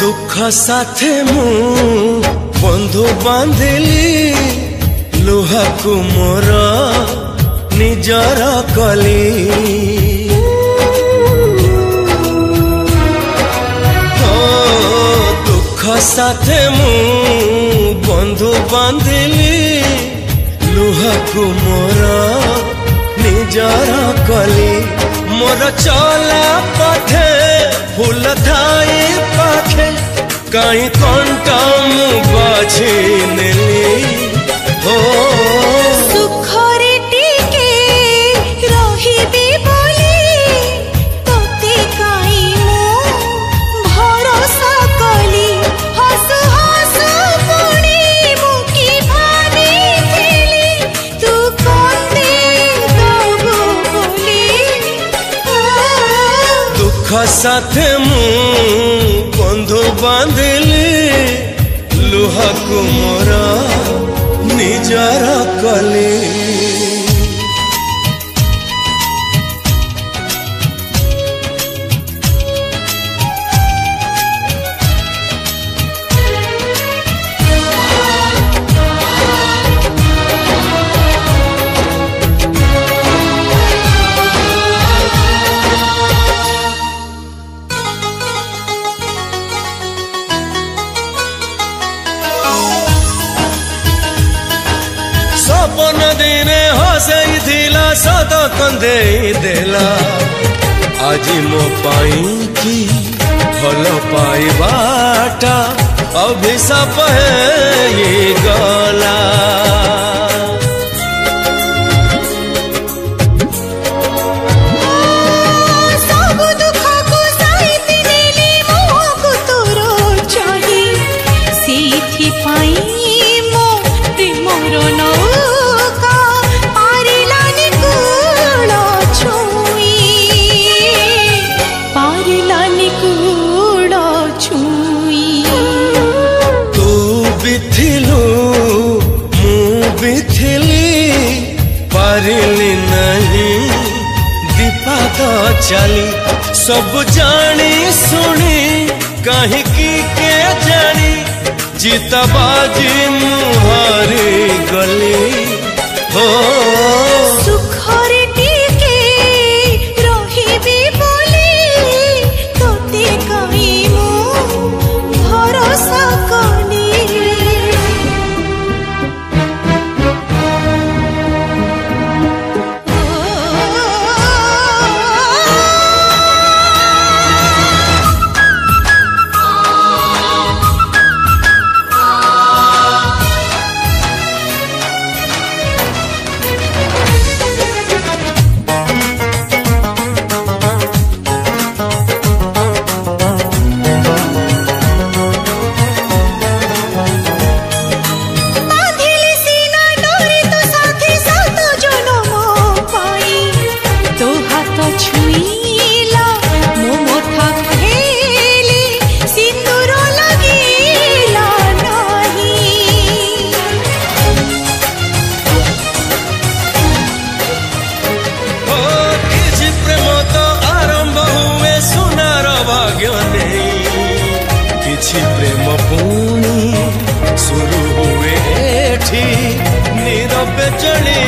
दुख साथे मु बंधु बांधिली लुहा को मोर निजर कली दुख साथे मु बंधु बांधिली लुहा को मोर निजर कली मोर चला पथे फूल थाई पाखे कहीं कंटा मु बाझी नेली हो सुखरे टिके रहिबी बोली तोते काई मु भरोसा कली हसु हसु पुणी मु की भाबिथिली तू कोते दबु बोली दुख साथे मु बंधु बांधिली लुहा को मोर निजर कली सपन दिने हसई थिला सत कंदे देला आज मो पाई की भल पाइबाटा अभिशाप है ये गला सब दुख को साइति नेली मोहको तोरो चाही सीथि पाई मो प्रेमर नौका पारिलानि कूल छुई पारिलानि कूल छुई तू बिथिलु मु बिथिली पारिली नहीं दीपाद चाली सब जानी सुनी कहीं की के जानी जीता बाजी मुहारी गली हो सुखरे टिके रहिबी बोली तोते काई मु भरोसा कली बांधिली सीना डोरी तो साथी साथ जनम पाई तो हाथ छुईला मो मोथा खेली सिंदूर लगीला नहीं ओ किछि प्रेम तो आरंभ हुए सुनार भाग्य नहीं किछि प्रेम पुणी शुरू हुए एठी नीरव चली